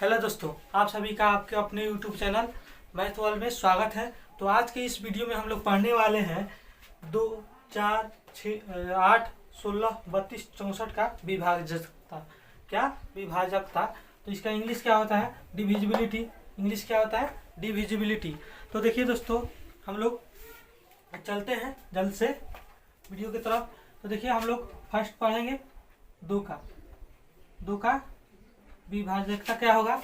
Hello दोस्तों, आप सभी का आपके अपने YouTube चैनल मैथ वर्ल्ड में स्वागत है। तो आज के इस वीडियो में हम लोग पढ़ने वाले हैं 2, 4, 6, 8, 16, 32, 64 का विभाजकता। क्या विभाजकता? तो इसका इंग्लिश क्या होता है? डिविजिबिलिटी। इंग्लिश क्या होता है? डिविजिबिलिटी। तो देखिए दोस्तों, हम लोग चलते हैं जल्द से वीडियो की तरफ। तो देखिए, हम लोग फर्स्ट पढ़ेंगे दो का विभाजकता क्या होगा।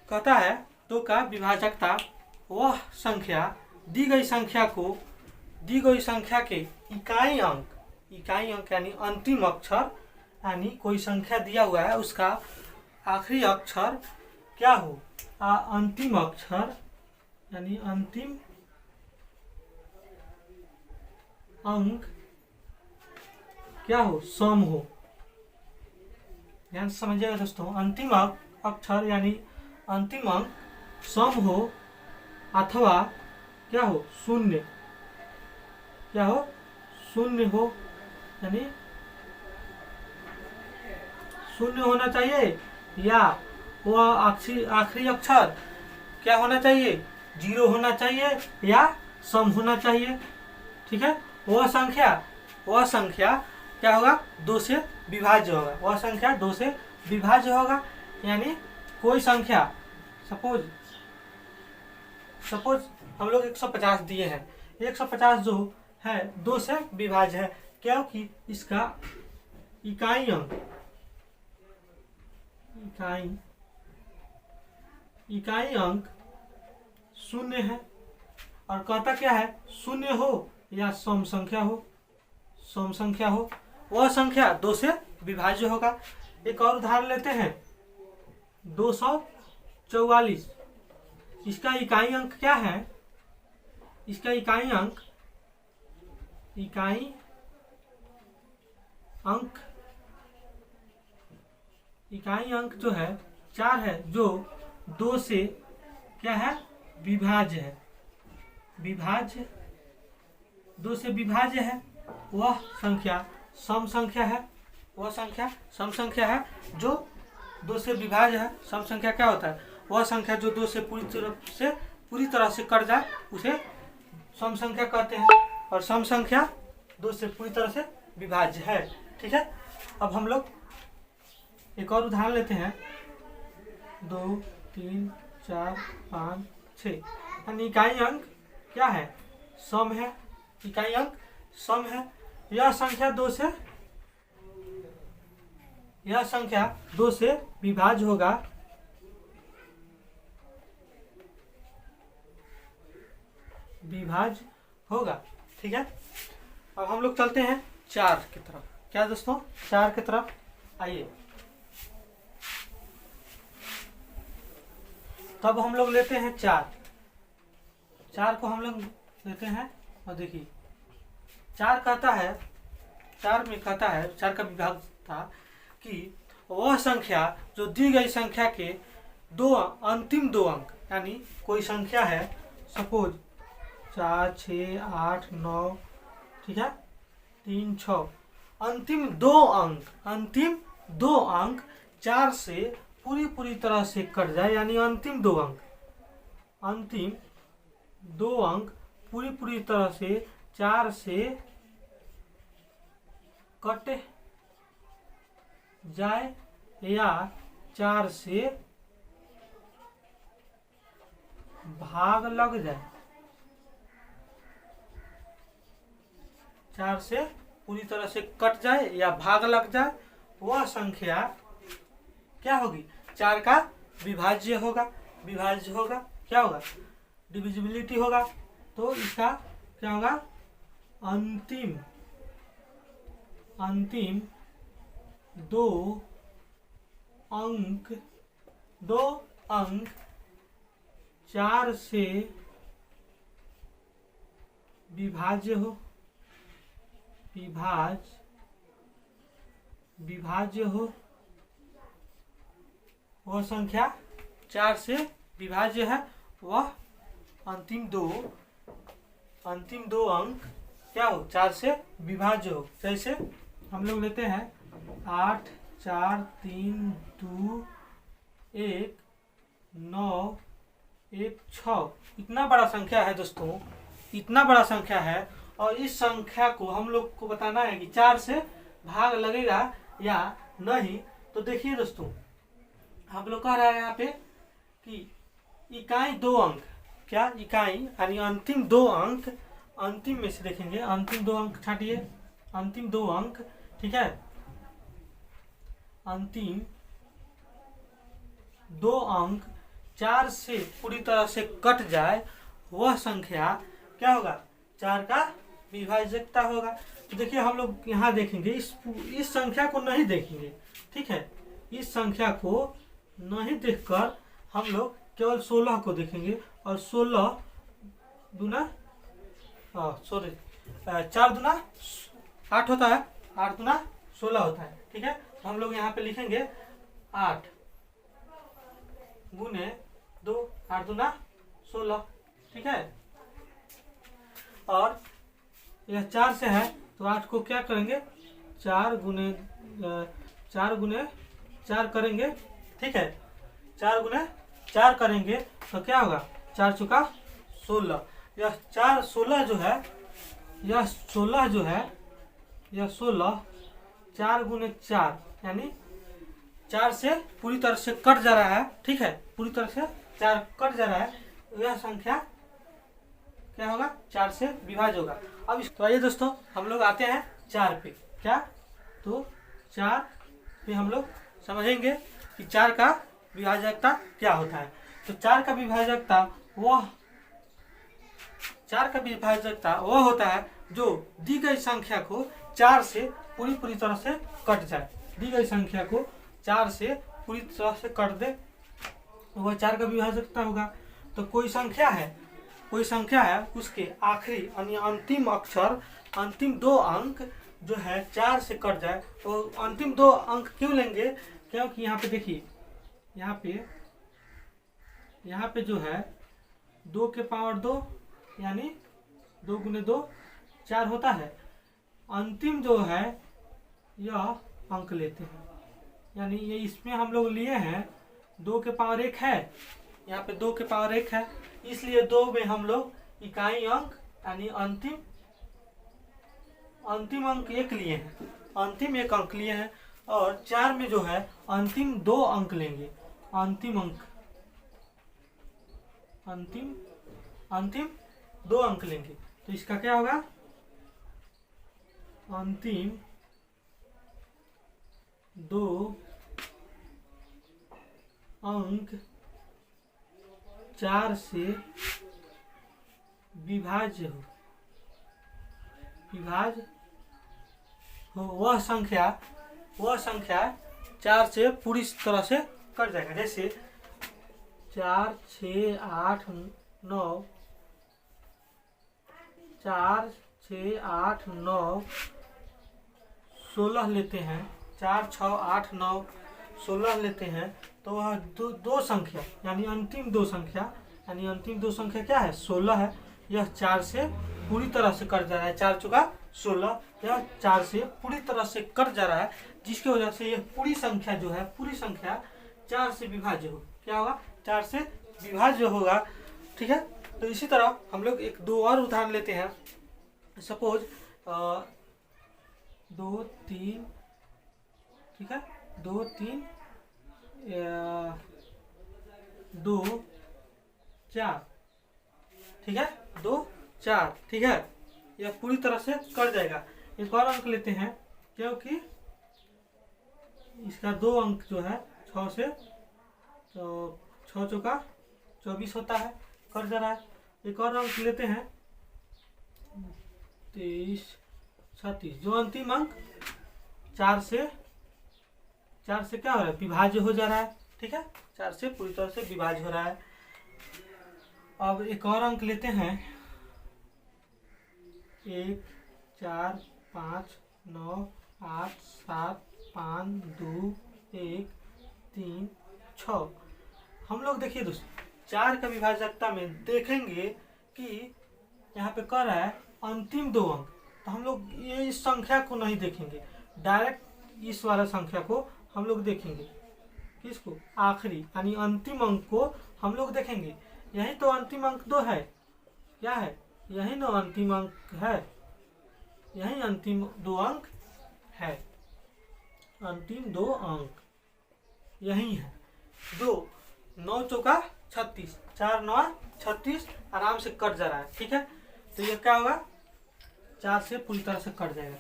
कहता है दो का विभाजकता वह संख्या दी गई संख्या के इकाई अंक यानी अंतिम अक्षर, यानी कोई संख्या दिया हुआ है उसका आखिरी अक्षर क्या हो, अंतिम अक्षर यानी अंतिम अंक क्या हो, सम हो। ध्यान से समझिएगा दोस्तों, अंतिम अक्षर यानी अंतिम अंक सम हो अथवा क्या हो, शून्य। क्या हो? शून्य हो, यानी शून्य होना चाहिए, या वह आखिरी अक्षर क्या होना चाहिए, 0 होना चाहिए या सम होना चाहिए। ठीक है, वह संख्या क्या होगा, 2 से विभाज्य होगा। वह संख्या 2 से विभाज्य होगा, यानी कोई संख्या सपोज हम लोग 150 दिए हैं, 150 जो है 2 से विभाज्य है, क्योंकि इसका इकाई अंक शून्य है। और कहता क्या है, शून्य हो या सम संख्या हो, वह संख्या 2 से विभाज्य होगा। एक और उदाहरण लेते हैं, 244। इसका इकाई अंक क्या है? इसका इकाई अंक जो है 4 है, जो 2 से क्या है, विभाज्य है। 2 से विभाज्य है। वह संख्या सम संख्या है। जो 2 से विभाज्य है। सम संख्या क्या होता है? वह संख्या जो 2 से पूरी तरह से कट जाए उसे सम संख्या कहते हैं, और सम संख्या 2 से पूरी तरह से विभाज्य है। ठीक है, अब हम लोग एक और उदाहरण लेते हैं, 2, 3, 4, 5, 6। यानी इकाई अंक क्या है, सम है। इकाई अंक सम है। यह संख्या 2 से विभाज्य होगा। ठीक है, अब हम लोग चलते हैं 4 की तरफ। क्या दोस्तों, 4 की तरफ आइए। तब हम लोग लेते हैं 4 को हम लोग लेते हैं, और देखिए 4 में कहता है 4 का विभाग था कि वह संख्या जो दी गई संख्या के अंतिम दो अंक, यानी कोई संख्या है सपोज 4, 6, 8, 9, ठीक है, 3, 6, अंतिम दो अंक 4 से पूरी तरह से कट जाए, यानी अंतिम दो अंक पूरी तरह से 4 से कट जाए, या 4 से भाग लग जाए। 4 से पूरी तरह से कट जाए या भाग लग जाए, वह संख्या क्या होगी, 4 का विभाज्य होगा। क्या होगा, डिविजिबिलिटी होगा। तो इसका क्या होगा, अंतिम दो अंक 4 से विभाज्य हो। वह संख्या 4 से विभाज्य है। वह अंतिम दो अंक क्या हो, 4 से विभाज्य हो। जैसे हम लोग लेते हैं 8, 4, 3, 2, 1 9 1 6। इतना बड़ा संख्या है दोस्तों, इतना बड़ा संख्या है। और इस संख्या को हम लोग को बताना है कि 4 से भाग लगेगा या नहीं। तो देखिए दोस्तों, हम लोग कह रहा है यहाँ पे कि इकाई 2 अंक, क्या इकाई यानी अंतिम 2 अंक, अंतिम में से देखेंगे, अंतिम 2 अंक छाटिए, अंतिम 2 अंक, ठीक है, अंतिम 2 अंक 4 से पूरी तरह से कट जाए, वह संख्या क्या होगा, 4 का विभाजकता होगा। तो देखिए हम लोग यहाँ देखेंगे, इस संख्या को नहीं देखेंगे, ठीक है, इस संख्या को नहीं देखकर हम लोग केवल 16 को देखेंगे। और 16 दूना 4 दूना 8 होता है, 8 दूना 16 होता है, ठीक है। तो हम लोग यहाँ पे लिखेंगे 8 गुने 2, 8 दूना 16, ठीक है। और यह 4 से है तो 8 को क्या करेंगे, 4 गुने 4 करेंगे, ठीक है, 4 गुने 4 करेंगे तो क्या होगा, 4 चौका 16। यह 16 जो है, यह 16 जो है, यह 16 4 गुने 4 यानी 4 से पूरी तरह से कट जा रहा है, ठीक है, पूरी तरह से 4 कट जा रहा है। यह संख्या क्या होगा, 4 से विभाज्य होगा। अब तो आइए दोस्तों हम लोग आते हैं 4 पे, क्या, तो 4 पे हम लोग समझेंगे कि 4 का विभाजकता क्या होता है। तो 4 का विभाजकता वह होता है जो दी गई संख्या को 4 से पूरी तरह से कट जाए, दी गई संख्या को 4 से पूरी तरह से कट दे, वह 4 का विभाजकता होगा। तो कोई संख्या है उसके आखिरी यानी अंतिम अक्षर, अंतिम 2 अंक जो है 4 से कट जाए, तो अंतिम 2 अंक क्यों लेंगे, क्योंकि यहाँ पे देखिए, यहाँ पे जो है 2 के पावर 2 यानी 2 गुने 2 4 होता है। अंतिम जो है यह अंक लेते हैं, यानी ये इसमें हम लोग लिए हैं 2 के पावर 1 है, यहाँ पे 2 के पावर 1 है, इसलिए 2 में हम लोग इकाई अंक यानी अंतिम अंक 1 लिए हैं, अंतिम 1 अंक लिए हैं। और 4 में जो है अंतिम 2 अंक लेंगे, अंतिम 2 अंक लेंगे। तो इसका क्या होगा, अंतिम 2 अंक 4 से विभाज्य हो, वह संख्या 4 से पूरी तरह से कट जाएगा। जैसे 4 6 8 9, 4 6 8 9 16 लेते हैं, 4 6 8 9 16 लेते हैं, तो वह दो संख्या यानी अंतिम दो संख्या क्या है, 16 है। यह 4 से पूरी तरह से कट जा रहा है, 4 चौका 16, यह 4 से पूरी तरह से कट जा रहा है, जिसकी वजह से यह पूरी संख्या जो है, पूरी संख्या 4 से विभाज्य हो, क्या होगा, 4 से विभाज्य होगा, ठीक है। तो इसी तरह हम लोग 2 और उदाहरण लेते हैं। सपोज 2 3, ठीक है, 2 3 2 4, ठीक है, 2 4, ठीक है, यह पूरी तरह से कट जाएगा। एक और अंक लेते हैं, क्योंकि इसका 2 अंक जो है 6 से, तो 6 चौका 24 होता है, कट जा रहा है। एक और अंक लेते हैं 23 36, जो अंतिम अंक 4 से क्या हो रहा है, विभाज्य हो जा रहा है, ठीक है, 4 से पूरी तरह से विभाज्य हो रहा है। अब एक और अंक लेते हैं 1 4 5 9 8 7 5 2 1 3 6। हम लोग देखिए दोस्तों 4 का विभाजकता में देखेंगे कि यहाँ पे कह रहा है अंतिम 2 अंक, तो हम लोग ये इस संख्या को नहीं देखेंगे, डायरेक्ट इस वाला संख्या को हम लोग देखेंगे, किसको, आखिरी यानी अंतिम अंक को हम लोग देखेंगे। यही तो अंतिम अंक 2 है, क्या है, यही ना अंतिम अंक है, यही अंतिम 2 अंक है, अंतिम 2 अंक यही है। 2 9 चौका 36, 4 9 36 आराम से कट जा रहा है, ठीक है। तो ये क्या होगा, 4 से पूरी तरह से कट जाएगा।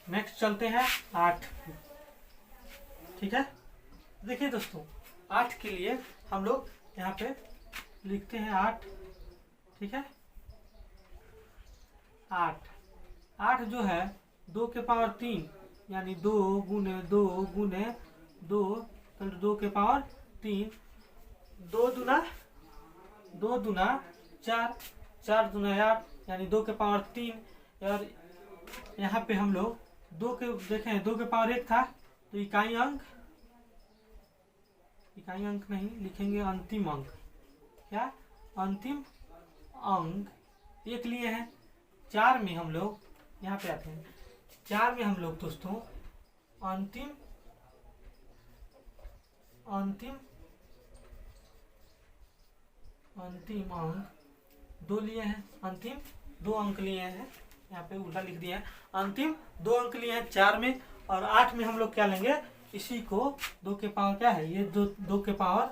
नेक्स्ट चलते हैं 8, ठीक है। देखिए दोस्तों 8 के लिए हम लोग यहाँ पे लिखते हैं 8, ठीक है। 8 जो है 2 के पावर 3 यानी 2 गुने 2 गुने 2 तो 2 के पावर 3, 2 दूना 4, 4 दूना 8 यानी 2 के पावर 3। और यहाँ पे हम लोग 2 के देखें 2 के पावर 1 था तो इकाई अंक नहीं लिखेंगे, अंतिम अंक, क्या अंतिम अंक 1 लिए हैं। 4 में हम लोग यहाँ पे आते हैं, 4 में हम लोग दोस्तों अंतिम अंक 2 लिए हैं, अंतिम 2 अंक लिए हैं, यहाँ पे उल्टा लिख दिया है, अंतिम 2 अंक लिए हैं 4 में। और 8 में हम लोग क्या लेंगे, इसी को 2 के पावर क्या है, ये 2 के पावर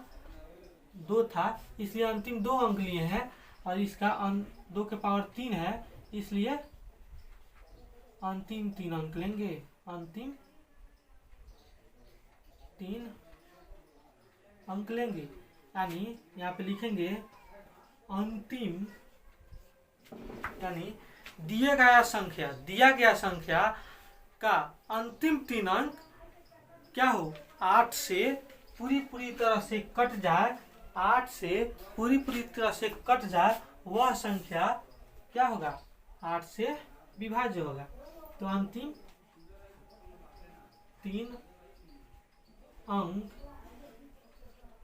2 था इसलिए अंतिम 2 अंक लिए हैं। और इसका 2 के पावर 3 है इसलिए अंतिम 3 अंक लेंगे, अंतिम 3 अंक लेंगे। यानी यहाँ पे लिखेंगे अंतिम, यानी दिया गया संख्या का अंतिम 3 अंक क्या हो, 8 से पूरी तरह से कट जाए, 8 से पूरी तरह से कट जाए, वह संख्या क्या होगा, 8 से विभाज्य होगा। तो अंतिम 3 अंक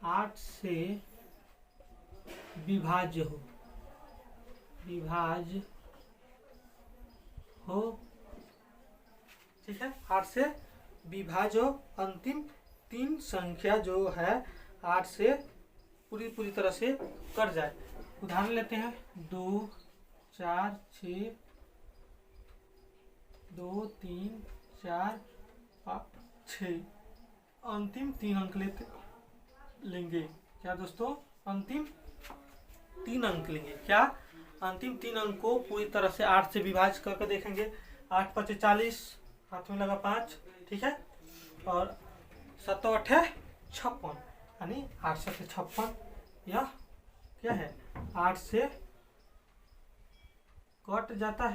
8 से विभाज्य हो, ठीक है। 8 से विभाज्य हो, अंतिम 3 संख्या जो है 8 से पूरी तरह से कट जाए। उदाहरण लेते हैं 2 4 6 2 3 4 5 6, अंतिम 3 अंक लेंगे, क्या दोस्तों, अंतिम 3 अंक लेंगे, क्या अंतिम 3 अंक को पूरी तरह से 8 से विभाज्य करके देखेंगे। 8 5 40, हाथ में लगा 5, ठीक है। और 7 8 56 यानी 8 7 56, यह क्या है, 8 से कट जाता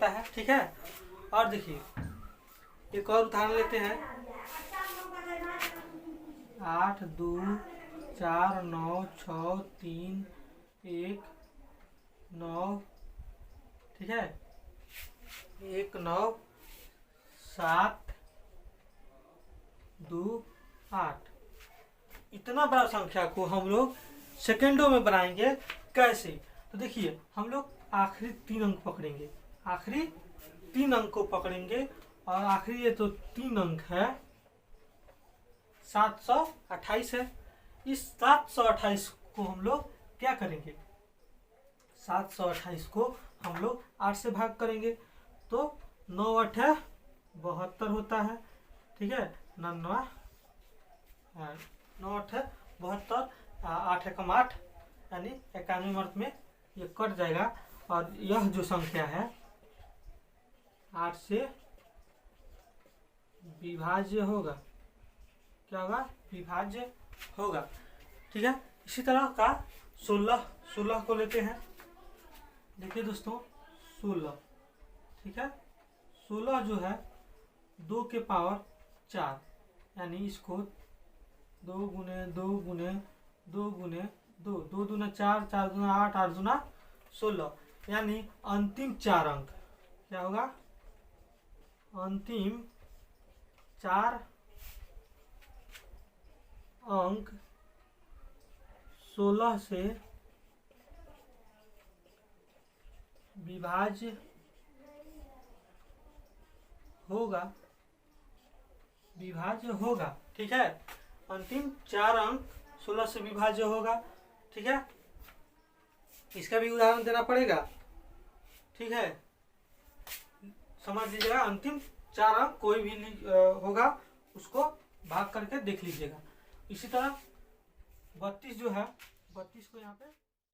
है, ठीक है। और देखिए एक और उदाहरण लेते हैं 8 2 4 9 6 3 1 9, ठीक है, 1 9 7 2 8। इतना बड़ा संख्या को हम लोग सेकेंडों में बनाएंगे, कैसे, तो देखिए हम लोग आखिरी 3 अंक पकड़ेंगे, आखिरी 3 अंक को पकड़ेंगे। और आखिरी ये तो 3 अंक है 728 है। इस 728 को हम लोग क्या करेंगे, 728 को हम लोग 8 से भाग करेंगे तो 9 8 72 होता है, ठीक है। 9 9 8 72, 8 एकम 8 यानी 91 अर्थ में ये कट जाएगा। और यह जो संख्या है 8 से विभाज्य होगा, क्या होगा, विभाज्य होगा, ठीक है। इसी तरह का 16 को लेते हैं, देखिए दोस्तों 16, ठीक है। 16 जो है 2 के पावर 4 यानी इसको 2 गुने 2 गुने 2 गुने 2, 2 दूना 4, 4 दूना 8, 8 दूना 16, यानी अंतिम 4 अंक क्या होगा, अंतिम 4 अंक 16 से विभाज्य होगा, विभाज्य होगा। ठीक है, अंतिम 4 अंक 16 से विभाज्य होगा। ठीक है, इसका भी उदाहरण देना पड़ेगा। ठीक है, समझ लीजिएगा, अंतिम 4 अंक कोई भी होगा उसको भाग करके देख लीजिएगा। इसी तरह 32 जो है, 32 को यहाँ पे